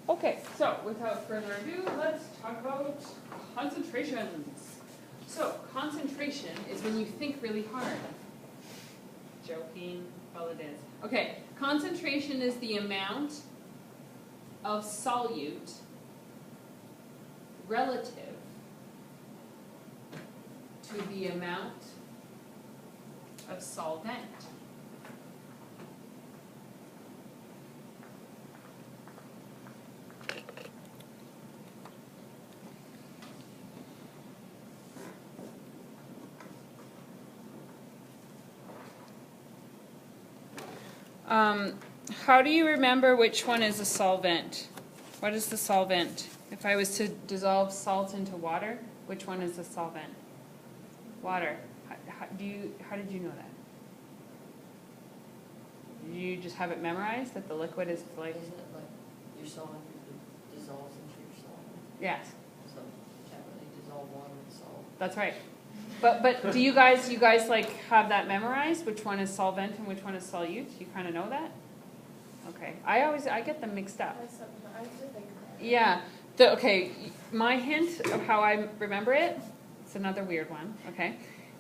Okay, so without further ado, let's talk about concentrations. So concentration is when you think really hard. Joking, well it is. Okay, concentration is the amount of solute relative to the amount of solvent. How do you remember which one is a solvent? What is the solvent? If I was to dissolve salt into water, which one is the solvent? Water. How did you know that? Did you just have it memorized that the liquid is like? Isn't it like your solvent dissolves into your solvent? Yes. So you can't really dissolve water in salt. That's right. But do you guys like have that memorized? Which one is solvent and which one is solute? You kind of know that? Okay. I get them mixed up. Yeah. Okay. My hint of how I remember it, it's another weird one. Okay,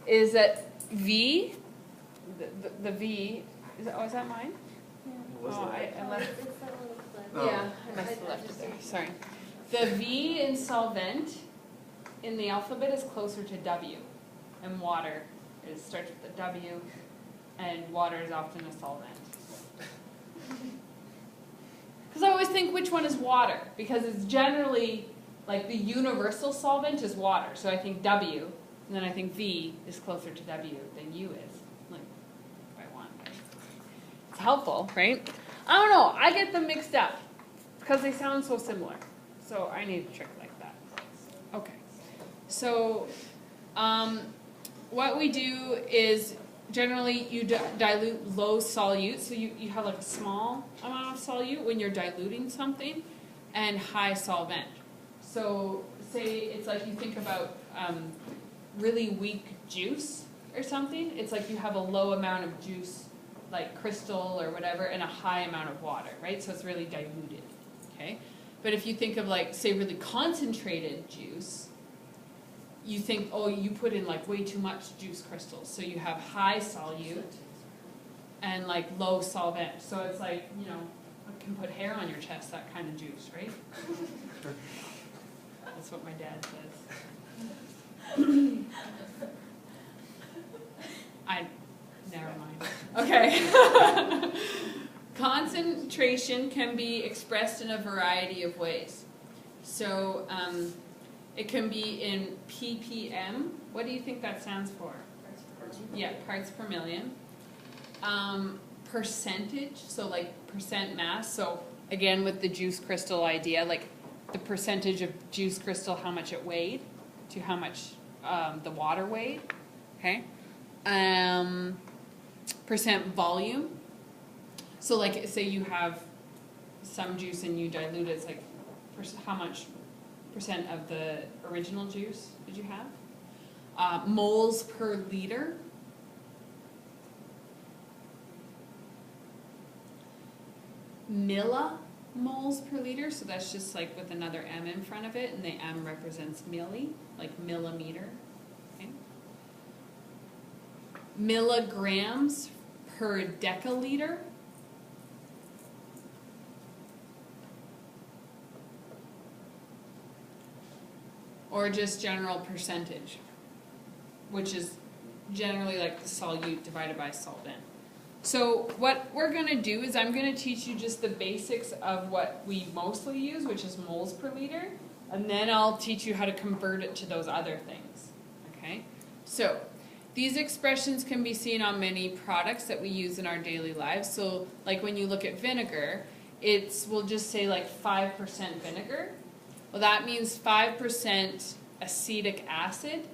is that V, the V. Is that mine? What was that? I left. Oh. Yeah, I must have left it there. Sorry. The V in solvent in the alphabet is closer to W, and water starts with a W, and water is often a solvent. Because I always think which one is water, because it's generally like the universal solvent is water. So I think W, and then I think V is closer to W than U is. Like, if I want. It's helpful, right? I don't know. I get them mixed up because they sound so similar. So I need a trick like that. Okay. So what we do is generally you dilute low solute. So you have like a small amount of solute when you're diluting something, and high solvent. So say it's like you think about really weak juice or something. It's like you have a low amount of juice, like crystal or whatever, and a high amount of water, right? So it's really diluted, okay? But if you think of like, say, really concentrated juice, you think, oh, you put in like way too much juice crystals. So you have high solute and like low solvent. So it's like, you know, it can put hair on your chest, that kind of juice, right? That's what my dad says. Never mind. Okay. Concentration can be expressed in a variety of ways. So it can be in ppm. What do you think that stands for? Yeah, parts per million. Percentage, so like percent mass. So again, with the juice crystal idea, like the percentage of juice crystal, how much it weighed to how much the water weighed. Okay. Percent volume. So like say you have some juice and you dilute it, it's like how much percent of the original juice did you have? Moles per liter. Millimoles per liter, so that's just like with another M in front of it, and the M represents milli, like millimeter. Okay. Milligrams per deciliter. Or just general percentage, which is generally like the solute divided by solvent. So what we're going to do is I'm going to teach you just the basics of what we mostly use, which is moles per liter, and then I'll teach you how to convert it to those other things. Okay? So these expressions can be seen on many products that we use in our daily lives. So like when you look at vinegar, we'll just say like 5% vinegar. Well, that means 5% acetic acid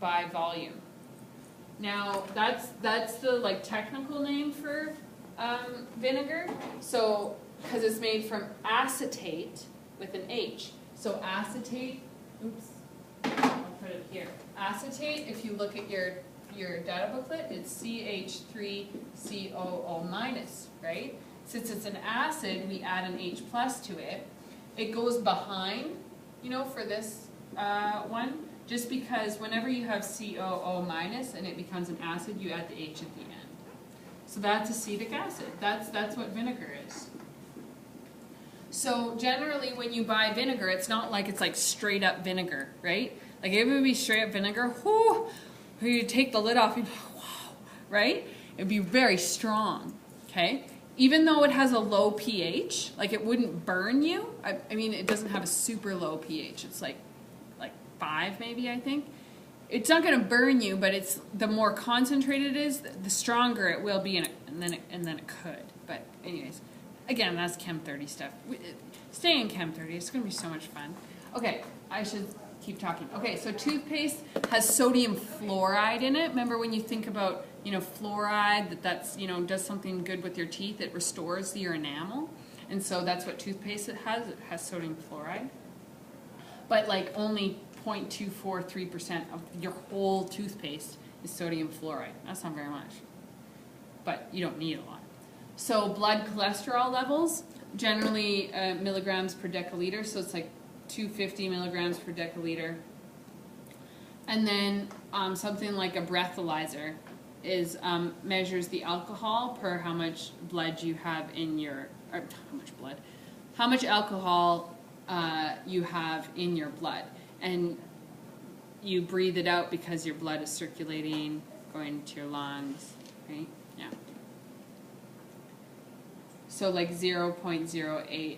by volume. Now, that's the like technical name for vinegar. So, because it's made from acetate with an H. So acetate, oops, I'll put it here. Acetate, if you look at your data booklet, it's CH3COO-, right? since it's an acid, we add an H plus to it. It goes behind, you know, for this one, just because whenever you have COO minus and it becomes an acid, you add the H at the end. So that's acetic acid. That's what vinegar is. So generally when you buy vinegar, it's not like it's like straight up vinegar, right? Like if it would be straight up vinegar, whoo, you take the lid off and wow, right? It'd be very strong, okay? Even though it has a low pH, like it wouldn't burn you. I mean, it doesn't have a super low pH. It's like 5 maybe, I think. It's not going to burn you, but it's the more concentrated it is, the stronger it will be, and then it could. But anyways, again, that's Chem 30 stuff. Stay in Chem 30. It's going to be so much fun. Okay, I should keep talking. Okay, so toothpaste has sodium fluoride in it. Remember when you think about, you know, fluoride, that's, you know, does something good with your teeth. It restores your enamel, and so that's what toothpaste it has. It has sodium fluoride, but like only 0.243% of your whole toothpaste is sodium fluoride. That's not very much, but you don't need a lot. So blood cholesterol levels, generally milligrams per deciliter, so it's like 250 milligrams per deciliter. And then something like a breathalyzer is measures the alcohol per how much blood you have in your, or how much alcohol you have in your blood. And you breathe it out because your blood is circulating, going to your lungs, right? Yeah. So like 0.08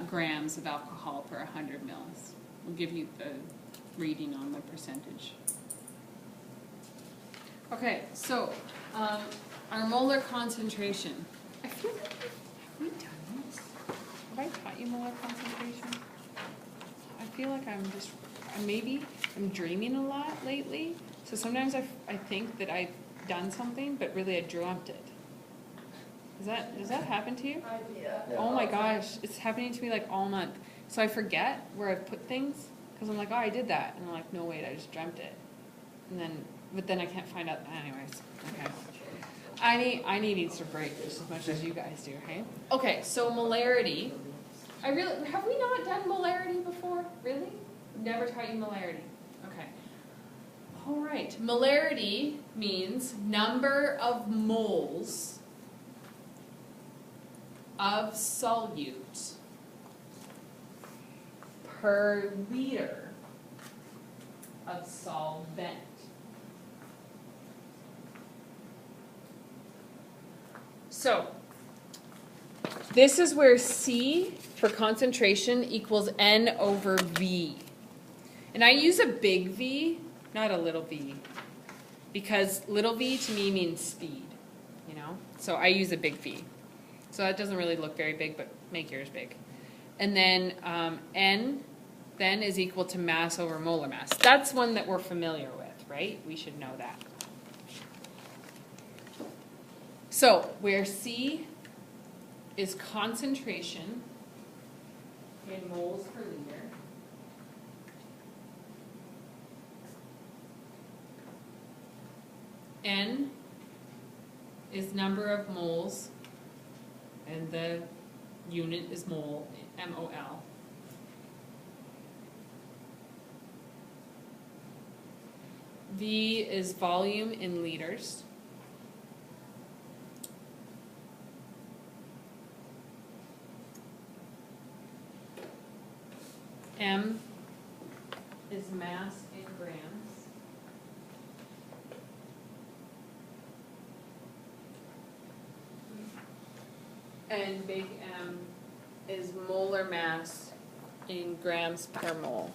grams of alcohol per 100 mils. We'll give you the reading on the percentage. Okay, so our molar concentration. I feel like, have we done this? Have I taught you molar concentration? I feel like maybe I'm dreaming a lot lately. So sometimes I think that I've done something, but really I dreamt it. Does that happen to you? Yeah. Oh my gosh, it's happening to me like all month. So I forget where I've put things because I'm like, oh, I did that, and I'm like, no, wait, I just dreamt it. But then I can't find out. Anyways, okay. I need Easter break just as much as you guys do, hey? Okay, so molarity. Have we not done molarity before? Really? Never taught you molarity. Okay. All right. Molarity means number of moles of solute per liter of solvent. So, this is where C for concentration equals N over V. And I use a big V, not a little v, because little v to me means speed, you know? So I use a big V. So that doesn't really look very big, but make yours big. And then N then is equal to mass over molar mass. That's one that we're familiar with, right? We should know that. So where C is concentration in moles per liter, N is number of moles, and the unit is mole, M-O-L. V is volume in liters. M is mass in grams. And big M is molar mass in grams per mole.